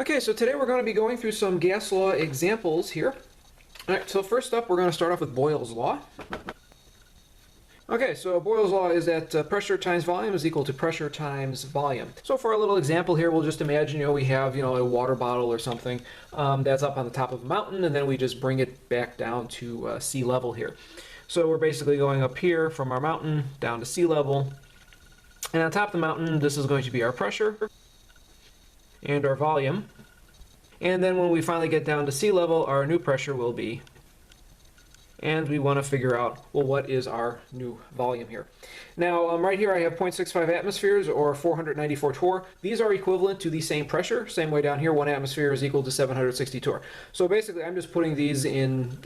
Okay, so today we're going to be going through some gas law examples here. All right, so first up we're going to start off with Boyle's law. Okay, so Boyle's law is that pressure times volume is equal to pressure times volume. So for our little example here, we'll just imagine, we have, a water bottle or something that's up on the top of a mountain, and then we just bring it back down to sea level here. So we're basically going up here from our mountain down to sea level. And on top of the mountain, this is going to be our pressure and our volume. And then when we finally get down to sea level, our new pressure will be. And we want to figure out, well, what is our new volume here? Now, right here I have 0.65 atmospheres or 494 torr. These are equivalent to the same pressure. Same way down here, 1 atmosphere is equal to 760 torr. So basically, I'm just putting these in,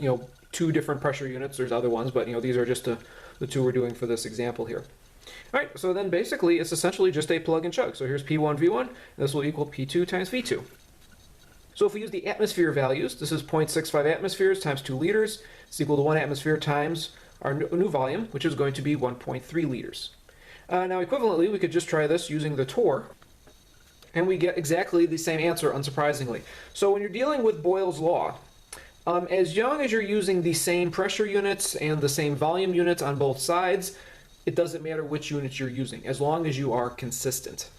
two different pressure units. There's other ones, but, these are just the two we're doing for this example here. All right, so then basically, it's essentially just a plug and chug. So here's P1, V1, and this will equal P2 times V2. So if we use the atmosphere values, this is 0.65 atmospheres times 2 liters. It's equal to 1 atmosphere times our new volume, which is going to be 1.3 liters. Now equivalently, we could just try this using the torr, and we get exactly the same answer, unsurprisingly. So when you're dealing with Boyle's law, as long as you're using the same pressure units and the same volume units on both sides, it doesn't matter which units you're using, as long as you are consistent.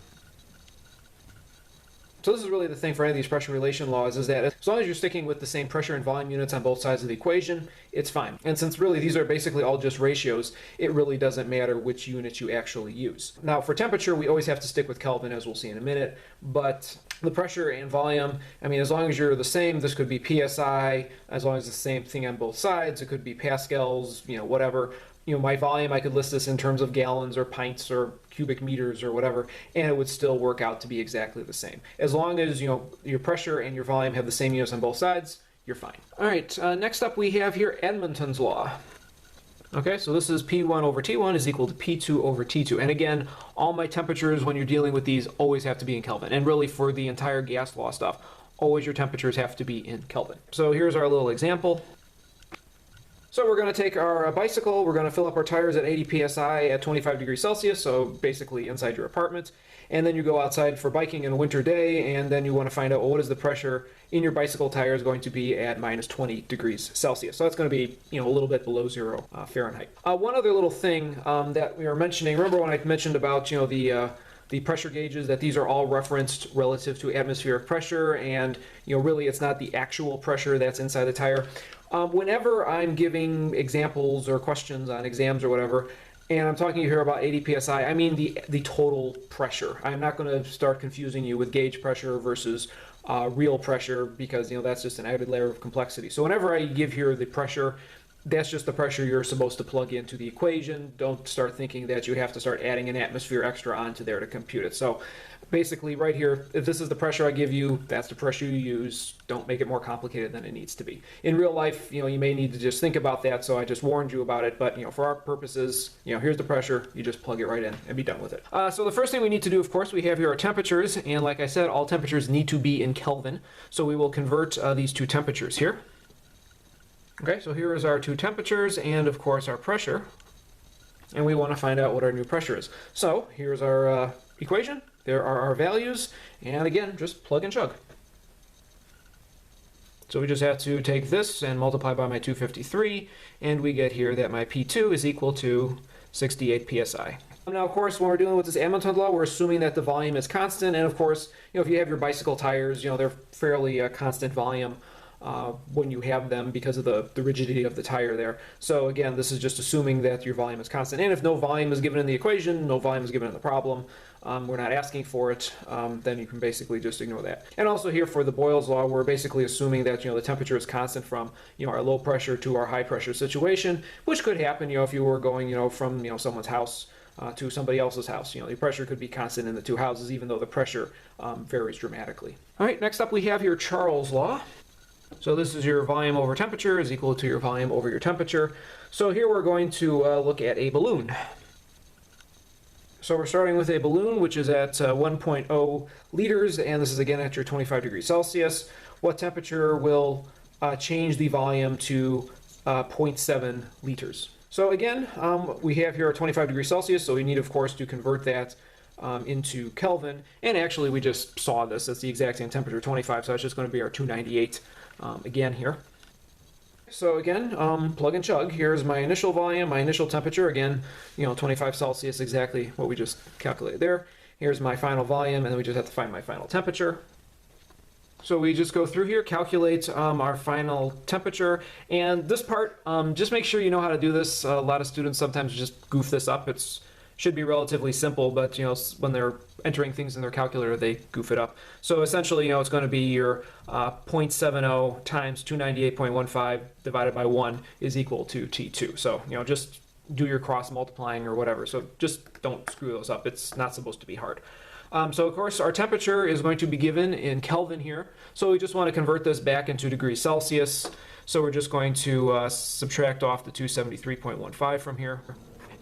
So this is really the thing for any of these pressure relation laws, is that as long as you're sticking with the same pressure and volume units on both sides of the equation, it's fine. And since really these are basically all just ratios, it really doesn't matter which units you actually use. Now for temperature, we always have to stick with Kelvin, as we'll see in a minute, but the pressure and volume, as long as you're the same, this could be PSI, as long as it's the same thing on both sides, it could be pascals, whatever. My volume, I could list this in terms of gallons or pints or cubic meters or whatever, and it would still work out to be exactly the same. As long as, your pressure and your volume have the same units on both sides, you're fine. All right, next up we have here Edmonton's law. Okay, so this is P1 over T1 is equal to P2 over T2. And again, all my temperatures when you're dealing with these always have to be in Kelvin. And really for the entire gas law stuff, always your temperatures have to be in Kelvin. So here's our little example. So we're going to take our bicycle, we're going to fill up our tires at 80 psi at 25 degrees Celsius, so basically inside your apartment. And then you go outside for biking in a winter day, and then you want to find out, well, what is the pressure in your bicycle tires going to be at minus 20 degrees Celsius. So that's going to be, a little bit below 0 Fahrenheit. One other little thing that we were mentioning, remember when I mentioned about, the pressure gauges, that these are all referenced relative to atmospheric pressure, and really it's not the actual pressure that's inside the tire. Whenever I'm giving examples or questions on exams or whatever, and I'm talking here about 80 psi, I mean the total pressure. I'm not going to start confusing you with gauge pressure versus real pressure, because that's just an added layer of complexity. So whenever I give here the pressure, that's just the pressure you're supposed to plug into the equation. Don't start thinking that you have to start adding an atmosphere extra onto there to compute it. So basically right here, if this is the pressure I give you, that's the pressure you use. Don't make it more complicated than it needs to be. In real life, you may need to just think about that, so I just warned you about it. But for our purposes, here's the pressure. You just plug it right in and be done with it. So the first thing we need to do, of course, we have here our temperatures. And like I said, all temperatures need to be in Kelvin. So we will convert these two temperatures here. Okay, so here is our two temperatures and, of course, our pressure. And we want to find out what our new pressure is. So here's our equation. There are our values. And again, just plug and chug. So we just have to take this and multiply by my 253. And we get here that my P2 is equal to 68 psi. Now, of course, when we're dealing with this Edmonton law, we're assuming that the volume is constant. And, of course, if you have your bicycle tires, they're fairly constant volume when you have them because of the rigidity of the tire there. So again, this is just assuming that your volume is constant. And if no volume is given in the equation, no volume is given in the problem, we're not asking for it, then you can basically just ignore that. And also here for the Boyle's law, we're basically assuming that the temperature is constant from our low pressure to our high pressure situation, which could happen if you were going from someone's house to somebody else's house. The pressure could be constant in the two houses, even though the pressure varies dramatically. All right, next up we have here Charles' law. So this is your volume over temperature is equal to your volume over your temperature. So here we're going to look at a balloon. So we're starting with a balloon, which is at 1.0 liters, and this is again at your 25 degrees Celsius. What temperature will change the volume to 0.7 liters? So again, we have here our 25 degrees Celsius, so we need, of course, to convert that into Kelvin. And actually, we just saw this. It's the exact same temperature, 25, so it's just going to be our 298 again here. So again, plug and chug. Here's my initial volume, my initial temperature. Again, 25 Celsius, exactly what we just calculated there. Here's my final volume, and then we just have to find my final temperature. So we just go through here, calculate our final temperature, and this part, just make sure you know how to do this. A lot of students sometimes just goof this up. It should be relatively simple, but when they're entering things in their calculator, they goof it up. So essentially, it's going to be your 0.70 times 298.15 divided by 1 is equal to T2. So just do your cross multiplying or whatever. So just don't screw those up. It's not supposed to be hard. So of course our temperature is going to be given in Kelvin here. So we just want to convert this back into degrees Celsius. So we're just going to subtract off the 273.15 from here.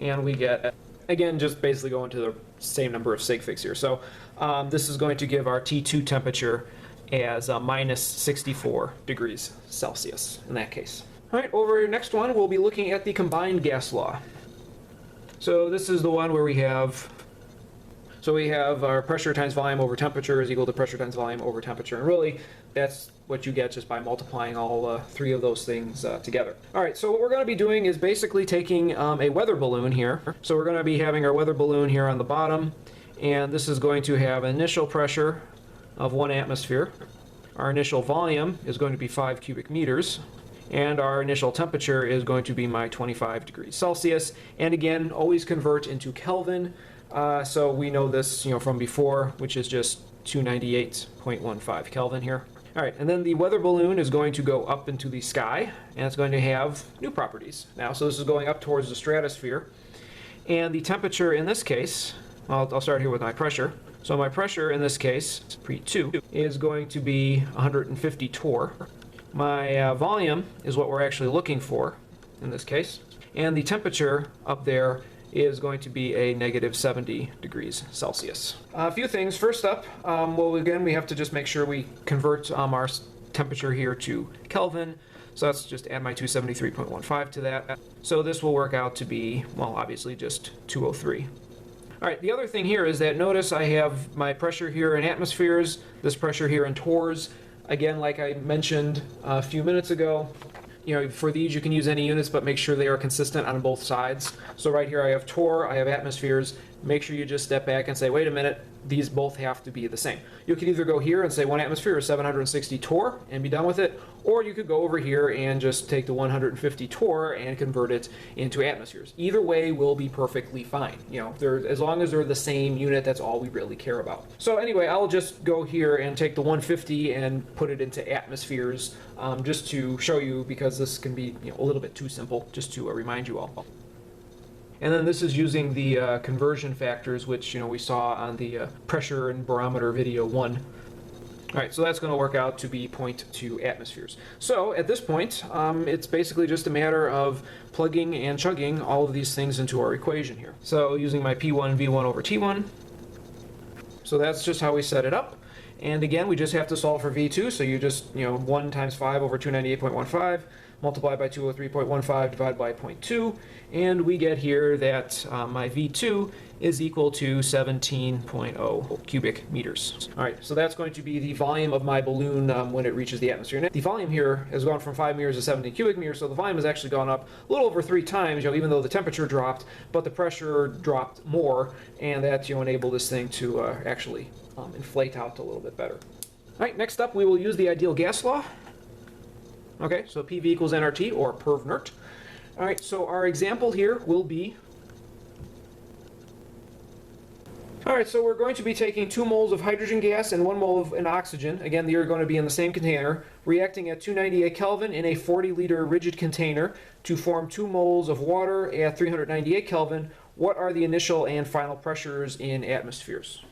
And we get, again, just basically going to the same number of sig figs here. So this is going to give our T2 temperature as minus 64 degrees Celsius in that case. All right, over next one, we'll be looking at the combined gas law. So this is the one where we have our pressure times volume over temperature is equal to pressure times volume over temperature. And really, that's what you get just by multiplying all three of those things together. All right, so what we're going to be doing is basically taking a weather balloon here. So we're going to be having our weather balloon here on the bottom, and this is going to have an initial pressure of 1 atmosphere. Our initial volume is going to be 5 cubic meters. And our initial temperature is going to be my 25 degrees Celsius. And again, always convert into Kelvin. So we know this, from before, which is just 298.15 Kelvin here. All right, and then the weather balloon is going to go up into the sky, and it's going to have new properties now. So this is going up towards the stratosphere. And the temperature in this case, I'll start here with my pressure. So my pressure in this case, pre-2, is going to be 150 torr. My volume is what we're actually looking for in this case. And the temperature up there is going to be a negative 70 degrees Celsius. A few things. First up, well, again, we have to just make sure we convert our temperature here to Kelvin. So let's just add my 273.15 to that. So this will work out to be, well, obviously just 203. All right, the other thing here is that notice I have my pressure here in atmospheres, this pressure here in torrs. Again, like I mentioned a few minutes ago, for these you can use any units, but make sure they are consistent on both sides. So right here I have torr, I have atmospheres. Make sure you just step back and say, wait a minute, these both have to be the same. You can either go here and say 1 atmosphere is 760 torr and be done with it, or you could go over here and just take the 150 torr and convert it into atmospheres. Either way will be perfectly fine. As long as they're the same unit, that's all we really care about. So anyway, I'll just go here and take the 150 and put it into atmospheres, just to show you, because this can be a little bit too simple, just to remind you all. And then this is using the conversion factors, which we saw on the pressure and barometer video 1. All right, so that's going to work out to be 0.2 atmospheres. So at this point, it's basically just a matter of plugging and chugging all of these things into our equation here. So using my P1 V1 over T1. So that's just how we set it up. And again, we just have to solve for V2. So you just, 1 times 5 over 298.15. Multiply by 203.15 divided by 0.2, and we get here that my V2 is equal to 17.0 cubic meters. All right, so that's going to be the volume of my balloon when it reaches the atmosphere. Now, the volume here has gone from 5 meters to 17 cubic meters, so the volume has actually gone up a little over 3 times, even though the temperature dropped, but the pressure dropped more, and that enabled this thing to actually inflate out a little bit better. All right, next up we will use the ideal gas law. Okay, so PV equals nRT, or perv nert. All right, so our example here will be... All right, so we're going to be taking 2 moles of hydrogen gas and 1 mole of an oxygen. Again, they are going to be in the same container, reacting at 298 Kelvin in a 40-liter rigid container to form 2 moles of water at 398 Kelvin. What are the initial and final pressures in atmospheres?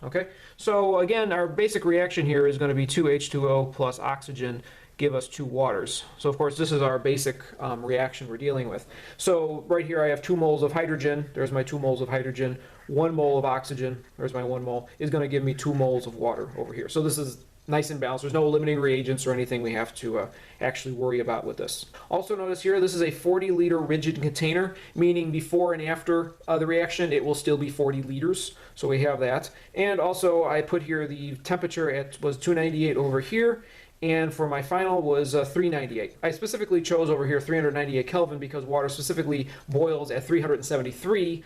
Okay, so again, our basic reaction here is going to be 2H2O plus oxygen give us 2 waters. So of course this is our basic reaction we're dealing with. So right here I have 2 moles of hydrogen, there's my 2 moles of hydrogen, 1 mole of oxygen, there's my 1 mole, is going to give me 2 moles of water over here. So this is nice and balanced. There's no limiting reagents or anything we have to actually worry about with this. Also notice here, this is a 40-liter rigid container, meaning before and after the reaction, it will still be 40 liters. So we have that. And also I put here the temperature was 298 over here, and for my final was 398. I specifically chose over here 398 Kelvin because water specifically boils at 373.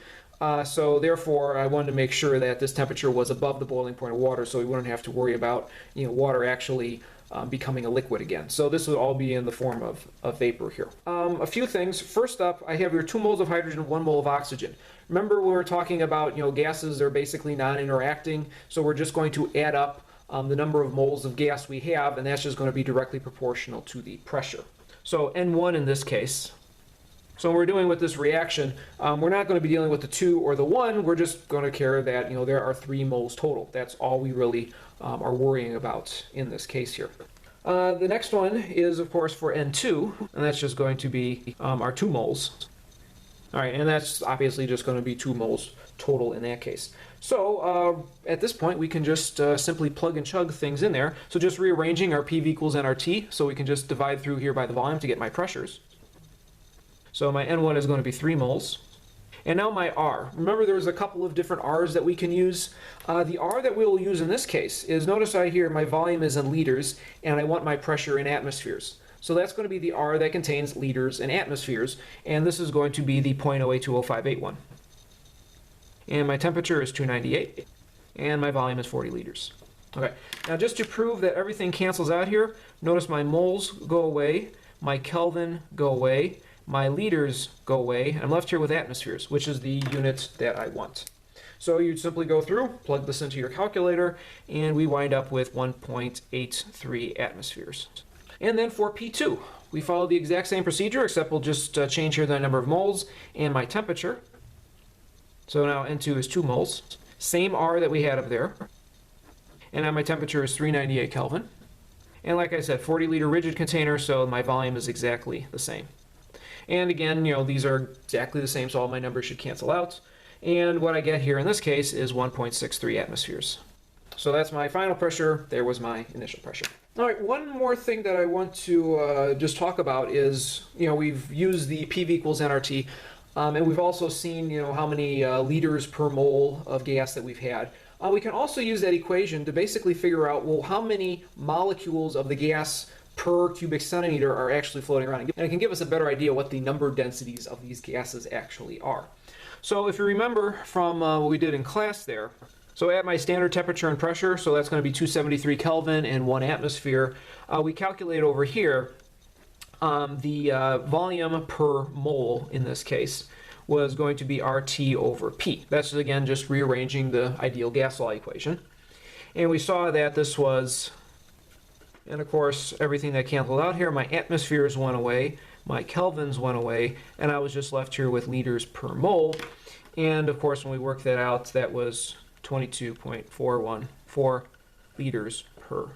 So therefore, I wanted to make sure that this temperature was above the boiling point of water, so we wouldn't have to worry about water actually becoming a liquid again. So this would all be in the form of vapor here. A few things. First up, I have here 2 moles of hydrogen, 1 mole of oxygen. Remember, we were talking about gases, they're basically non-interacting, so we're just going to add up the number of moles of gas we have, and that's just going to be directly proportional to the pressure. So N1 in this case. So when we're doing with this reaction, we're not going to be dealing with the 2 or the 1. We're just going to care that there are 3 moles total. That's all we really are worrying about in this case here. The next one is, of course, for N2, and that's just going to be our 2 moles. All right, and that's obviously just going to be 2 moles total in that case. So at this point, we can just simply plug and chug things in there. So just rearranging our PV equals nRT, so we can just divide through here by the volume to get my pressures. So my N1 is going to be 3 moles. And now my R. Remember, there's a couple of different R's that we can use. The R that we will use in this case is, notice right here, my volume is in liters, and I want my pressure in atmospheres. So that's going to be the R that contains liters and atmospheres, and this is going to be the 0.0820581. And my temperature is 298, and my volume is 40 liters. Okay, now just to prove that everything cancels out here, notice my moles go away, my Kelvin go away, my liters go away, and I'm left here with atmospheres, which is the unit that I want. So you simply go through, plug this into your calculator, and we wind up with 1.83 atmospheres. And then for P2, we follow the exact same procedure, except we'll just change here the number of moles and my temperature. So now N2 is 2 moles, same R that we had up there. And now my temperature is 398 Kelvin. And like I said, 40-liter rigid container, so my volume is exactly the same. And again, these are exactly the same, so all my numbers should cancel out. And what I get here in this case is 1.63 atmospheres. So that's my final pressure. There was my initial pressure. All right, one more thing that I want to just talk about is, we've used the PV equals nRT, and we've also seen, how many liters per mole of gas that we've had. We can also use that equation to basically figure out, well, how many molecules of the gas per cubic centimeter are actually floating around. And it can give us a better idea what the number densities of these gases actually are. So if you remember from what we did in class there, so at my standard temperature and pressure, so that's going to be 273 Kelvin and 1 atmosphere, we calculate over here the volume per mole in this case was going to be RT over P. That's again just rearranging the ideal gas law equation. And we saw that this was, and of course everything that canceled out here, my atmospheres went away, my kelvins went away, and I was just left here with liters per mole. And of course when we worked that out, that was 22.414 liters per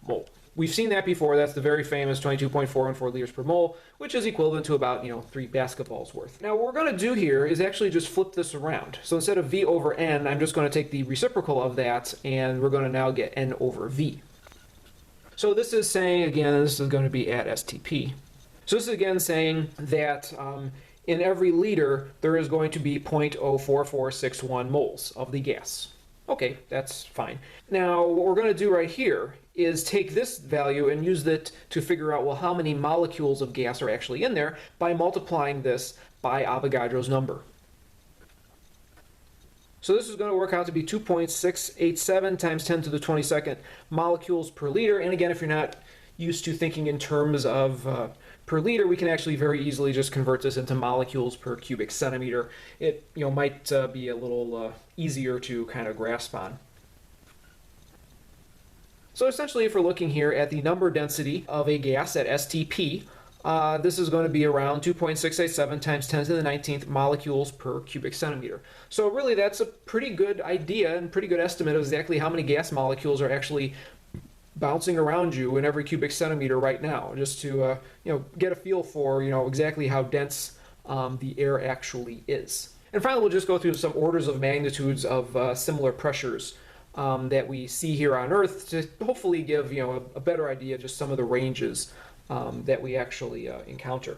mole. We've seen that before. That's the very famous 22.414 liters per mole, which is equivalent to about 3 basketballs worth. Now what we're going to do here is actually just flip this around. So instead of V over N, I'm just going to take the reciprocal of that, and we're going to now get N over V. So this is saying, again, this is going to be at STP. So this is again saying that in every liter, there is going to be 0.04461 moles of the gas. Okay, that's fine. Now, what we're going to do right here is take this value and use it to figure out, well, how many molecules of gas are actually in there by multiplying this by Avogadro's number. So this is going to work out to be 2.687 times 10 to the 22nd molecules per liter. And again, if you're not used to thinking in terms of per liter, we can actually very easily just convert this into molecules per cubic centimeter. It might be a little easier to kind of grasp on. So essentially, if we're looking here at the number density of a gas at STP, this is going to be around 2.687 times 10 to the 19th molecules per cubic centimeter. So really, that's a pretty good idea and pretty good estimate of exactly how many gas molecules are actually bouncing around you in every cubic centimeter right now, just to get a feel for exactly how dense the air actually is. And finally, we'll just go through some orders of magnitudes of similar pressures that we see here on Earth to hopefully give a better idea of just some of the ranges that we actually encounter.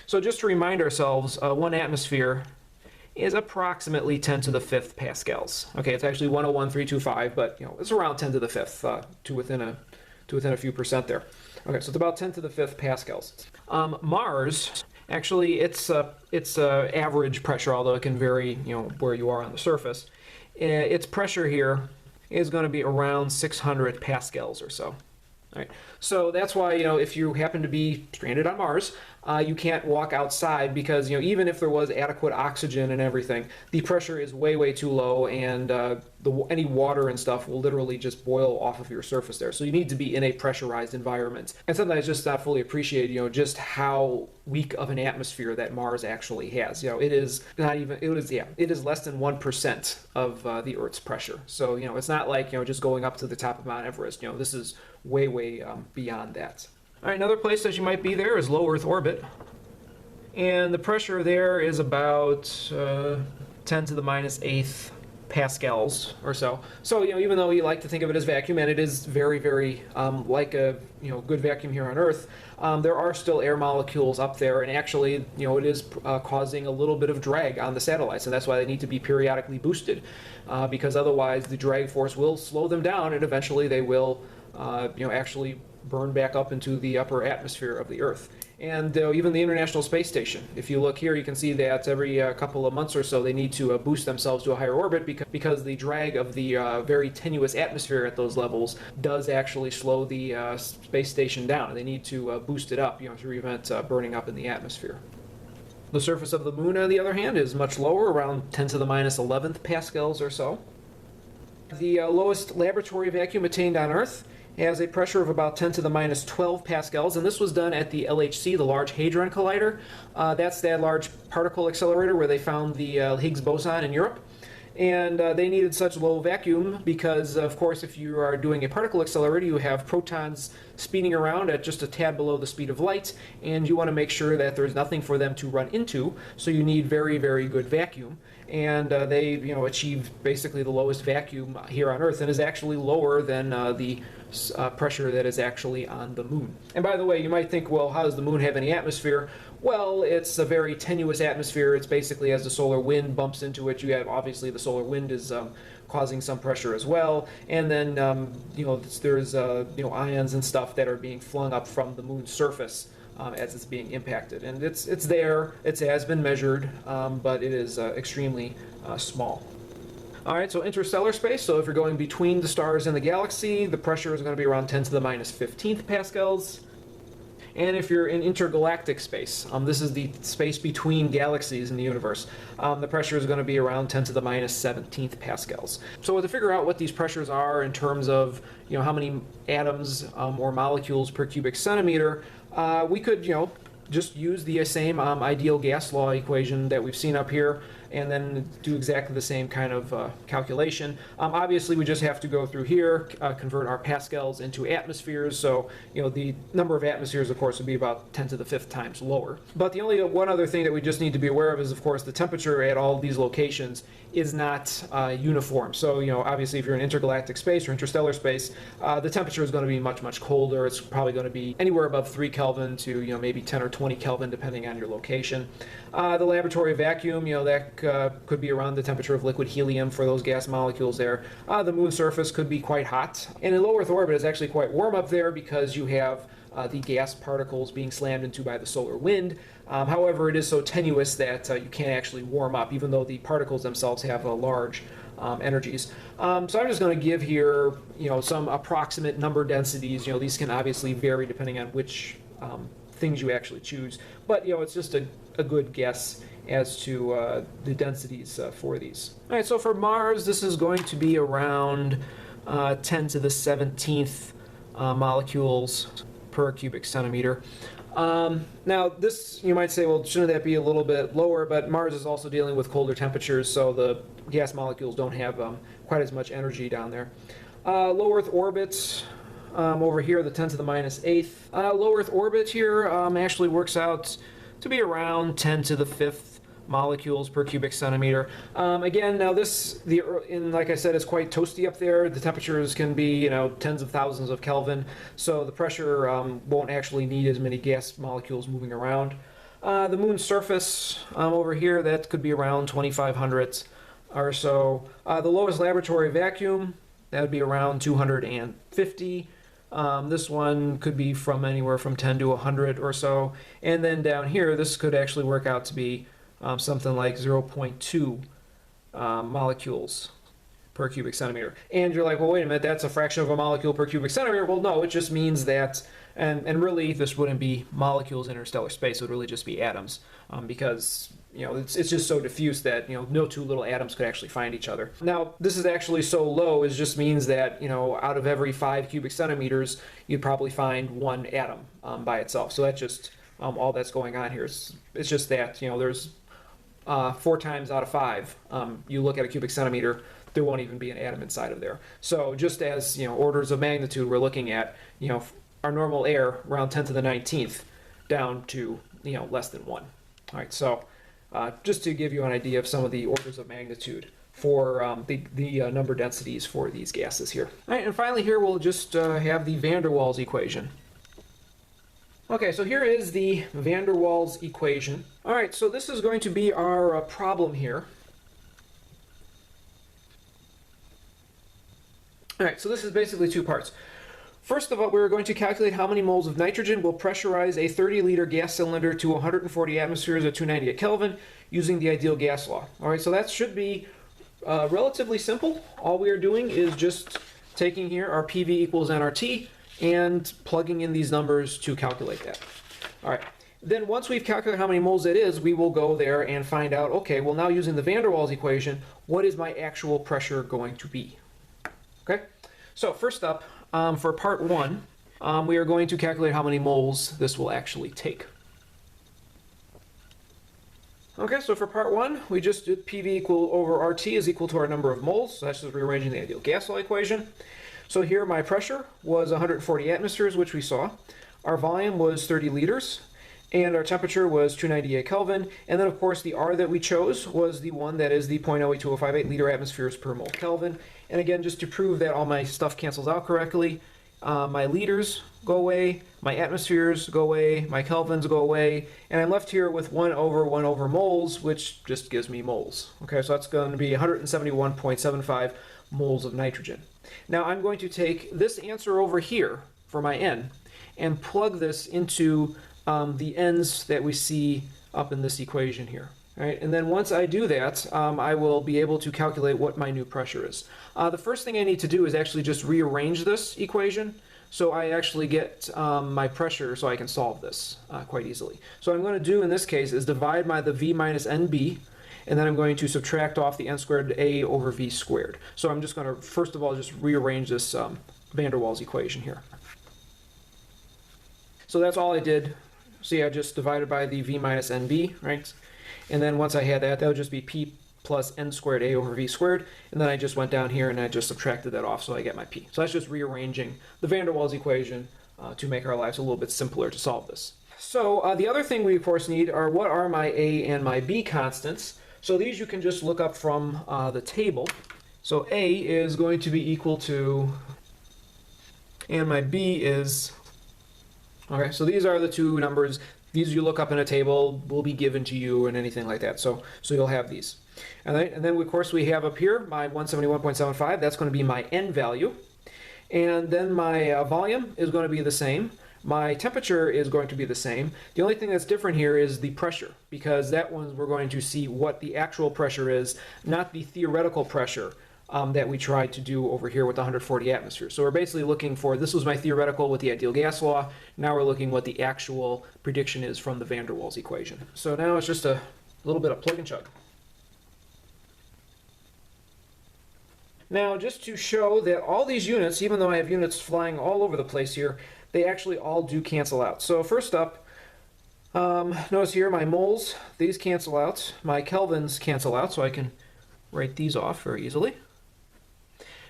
So just to remind ourselves, one atmosphere is approximately 10 to the 5th pascals. Okay, it's actually 101,325, but it's around 10 to the 5th, to within a few percent there. Okay, so it's about 10 to the 5th pascals. Mars, actually, it's average pressure, although it can vary, where you are on the surface. Its pressure here is going to be around 600 pascals or so. All right. So that's why, if you happen to be stranded on Mars, you can't walk outside because, even if there was adequate oxygen and everything, the pressure is way, way too low, and any water and stuff will literally just boil off of your surface there. So you need to be in a pressurized environment. And sometimes just not fully appreciate, just how weak of an atmosphere that Mars actually has. It is less than 1% of the Earth's pressure. So, it's not like, just going up to the top of Mount Everest. This is way, way beyond that. All right, another place that you might be there is low Earth orbit. And the pressure there is about 10 to the minus 8th pascals or so. So, even though you like to think of it as vacuum, and it is very, very like a good vacuum here on Earth, there are still air molecules up there, and actually, it is causing a little bit of drag on the satellites, and that's why they need to be periodically boosted, because otherwise the drag force will slow them down, and eventually they will, actually burn back up into the upper atmosphere of the Earth. And even the International Space Station, if you look here, you can see that every couple of months or so they need to boost themselves to a higher orbit because the drag of the very tenuous atmosphere at those levels does actually slow the space station down. They need to boost it up, to prevent burning up in the atmosphere. The surface of the Moon, on the other hand, is much lower, around 10 to the minus 11th pascals or so. The lowest laboratory vacuum attained on Earth has a pressure of about 10 to the minus 12 pascals, and this was done at the LHC, the Large Hadron Collider. That's that large particle accelerator where they found the Higgs boson in Europe. And they needed such low vacuum because, of course, if you are doing a particle accelerator, you have protons speeding around at just a tad below the speed of light, and you want to make sure that there's nothing for them to run into, so you need very, very good vacuum. And they, achieved basically the lowest vacuum here on Earth, and is actually lower than the pressure that is actually on the Moon. And by the way, you might think, well, how does the Moon have any atmosphere? Well, it's a very tenuous atmosphere. It's basically as the solar wind bumps into it, you have obviously the solar wind is causing some pressure as well, and then there's ions and stuff that are being flung up from the Moon's surface as it's being impacted, and it's there. It has been measured, but it is extremely small. All right, so interstellar space. So if you're going between the stars and the galaxy, the pressure is going to be around 10 to the minus 15th pascals. And if you're in intergalactic space, this is the space between galaxies in the universe, the pressure is going to be around 10 to the minus 17th pascals. So to figure out what these pressures are in terms of how many atoms or molecules per cubic centimeter, we could just use the same ideal gas law equation that we've seen up here, and then do exactly the same kind of calculation. Obviously, we just have to go through here, convert our pascals into atmospheres, so the number of atmospheres, of course, would be about 10 to the 5th times lower. But the only one other thing that we just need to be aware of is, of course, the temperature at all these locations is not uniform. So, obviously, if you're in intergalactic space or interstellar space, the temperature is going to be much, much colder. It's probably going to be anywhere above 3 Kelvin to, maybe 10 or 20 Kelvin, depending on your location. The laboratory vacuum, that could be around the temperature of liquid helium for those gas molecules there. The moon surface could be quite hot. And in low Earth orbit, it's actually quite warm up there because you have the gas particles being slammed into by the solar wind. However, it is so tenuous that you can't actually warm up, even though the particles themselves have large energies. So I'm just going to give here, some approximate number densities. These can obviously vary depending on which things you actually choose, but it's just a good guess as to the densities for these. All right, so for Mars, this is going to be around 10 to the 17th molecules per cubic centimeter. Now, this, you might say, well, shouldn't that be a little bit lower? But Mars is also dealing with colder temperatures, so the gas molecules don't have quite as much energy down there. Low Earth orbit, over here, the 10 to the minus 8th. Low Earth orbit here actually works out to be around 10 to the 5th molecules per cubic centimeter. Again, now this, like I said, it's quite toasty up there. The temperatures can be, tens of thousands of Kelvin, so the pressure won't actually need as many gas molecules moving around. The moon's surface over here, that could be around 2,500 or so. The lowest laboratory vacuum, that would be around 250. This one could be from anywhere from 10 to 100 or so. And then down here, this could actually work out to be something like 0.2 molecules per cubic centimeter. And you're like, well, wait a minute, that's a fraction of a molecule per cubic centimeter. Well, no, it just means that, and really this wouldn't be molecules in interstellar space, it would really just be atoms, because it's just so diffuse that no two little atoms could actually find each other. Now, this is actually so low, it just means that out of every 5 cubic centimeters, you'd probably find one atom by itself. So that's just all that's going on here. It's just that there's 4 times out of 5, you look at a cubic centimeter, there won't even be an atom inside of there. So just as orders of magnitude, we're looking at our normal air around 10 to the 19th down to less than 1. All right, so just to give you an idea of some of the orders of magnitude for the number densities for these gases here. All right, and finally here we'll just have the van der Waals equation. Okay, so here is the van der Waals equation. All right, so this is going to be our problem here. All right, so this is basically 2 parts. First of all, we're going to calculate how many moles of nitrogen will pressurize a 30-liter gas cylinder to 140 atmospheres at 298 Kelvin using the ideal gas law. All right, so that should be relatively simple. All we are doing is just taking here our PV equals nRT and plugging in these numbers to calculate that. All right. Then once we've calculated how many moles it is, we will go there and find out, okay, well now using the van der Waals equation, what is my actual pressure going to be? Okay, so first up, for part 1, we are going to calculate how many moles this will actually take. Okay, so for part 1, we just did PV equal over RT is equal to our number of moles. So that's just rearranging the ideal gas law equation. So here my pressure was 140 atmospheres, which we saw. Our volume was 30 liters. And our temperature was 298 Kelvin. And then, of course, the R that we chose was the one that is the 0.082058 liter atmospheres per mole Kelvin. And again, just to prove that all my stuff cancels out correctly, my liters go away, my atmospheres go away, my kelvins go away, and I'm left here with 1 over moles, which just gives me moles. Okay, so that's going to be 171.75 moles of nitrogen. Now I'm going to take this answer over here for my N and plug this into the N's that we see up in this equation here. Right? And then once I do that, I will be able to calculate what my new pressure is. The first thing I need to do is actually just rearrange this equation so I actually get my pressure so I can solve this quite easily. So what I'm going to do in this case is divide by the V minus NB, and then I'm going to subtract off the N squared A over V squared. So I'm just going to, first of all, just rearrange this van der Waals equation here. So that's all I did. See, I just divided by the V minus NB, right? And then once I had that, that would just be P plus N squared A over V squared. And then I just went down here and I just subtracted that off so I get my P. So that's just rearranging the van der Waals equation to make our lives a little bit simpler to solve this. So the other thing we, of course, need are what are my A and my B constants. So these you can just look up from the table. So A is going to be equal to, and my B is, okay, so these are the two numbers. These you look up in a table will be given to you and anything like that. So you'll have these. And then of course we have up here my 171.75. That's going to be my N value. And then my volume is going to be the same. My temperature is going to be the same. The only thing that's different here is the pressure, because that one we're going to see what the actual pressure is, not the theoretical pressure that we tried to do over here with 140 atmospheres. So we're basically looking for, this was my theoretical with the ideal gas law. Now we're looking what the actual prediction is from the van der Waals equation. So now it's just a little bit of plug and chug. Now just to show that all these units, even though I have units flying all over the place here, they actually all do cancel out. So first up, notice here my moles, these cancel out. My kelvins cancel out, so I can write these off very easily.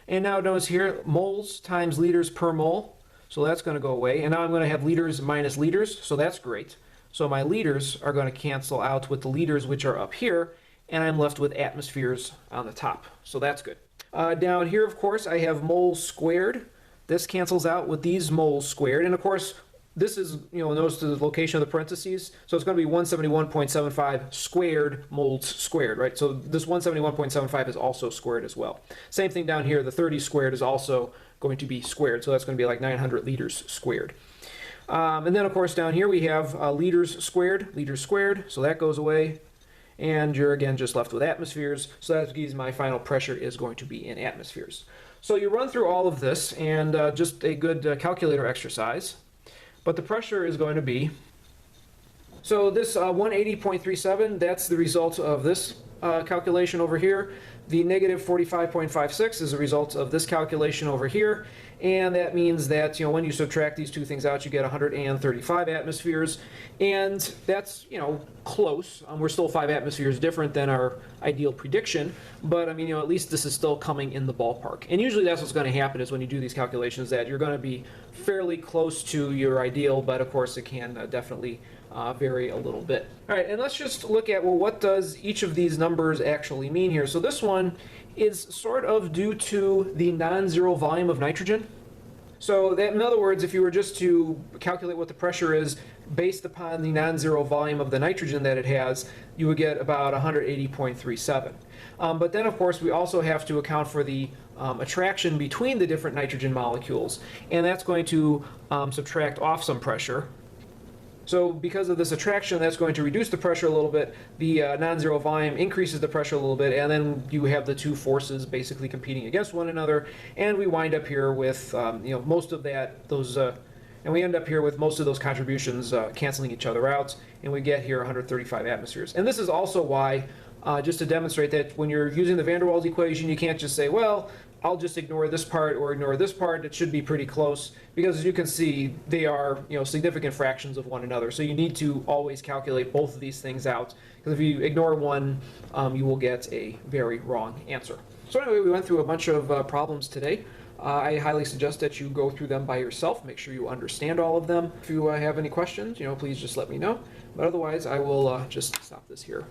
And now notice here, moles times liters per mole, so that's going to go away. And now I'm going to have liters minus liters, so that's great. So my liters are going to cancel out with the liters, which are up here, and I'm left with atmospheres on the top. So that's good. Down here, of course, I have moles squared. This cancels out with these moles squared. And of course, this is, notice the location of the parentheses. So it's going to be 171.75 squared moles squared, right? So this 171.75 is also squared as well. Same thing down here. The 30 squared is also going to be squared. So that's going to be like 900 liters squared. And then, of course, down here we have liters squared. So that goes away. And you're, again, just left with atmospheres. So that means my final pressure is going to be in atmospheres. So you run through all of this, and just a good calculator exercise. But the pressure is going to be, so this 180.37, that's the result of this calculation over here. The negative 45.56 is a result of this calculation over here. And that means that, when you subtract these two things out, you get 135 atmospheres. And that's, close. We're still 5 atmospheres different than our ideal prediction. But, at least this is still coming in the ballpark. And usually that's what's going to happen is when you do these calculations that you're going to be fairly close to your ideal. But, of course, it can definitely vary a little bit. All right, and let's just look at, what does each of these numbers actually mean here? So this one is sort of due to the non-zero volume of nitrogen. So that, in other words, if you were just to calculate what the pressure is based upon the non-zero volume of the nitrogen that it has, you would get about 180.37. But then, of course, we also have to account for the attraction between the different nitrogen molecules, and that's going to subtract off some pressure. So because of this attraction, that's going to reduce the pressure a little bit. The non-zero volume increases the pressure a little bit, and then you have the two forces basically competing against one another, and we wind up here with most of and we end up here with most of those contributions canceling each other out, and we get here 135 atmospheres. And this is also why, just to demonstrate that when you're using the van der Waals equation, you can't just say, well, I'll just ignore this part or ignore this part. It should be pretty close because, as you can see, they are significant fractions of one another. So you need to always calculate both of these things out, because if you ignore one, you will get a very wrong answer. So anyway, we went through a bunch of problems today. I highly suggest that you go through them by yourself. Make sure you understand all of them. If you have any questions, please just let me know. But otherwise, I will just stop this here.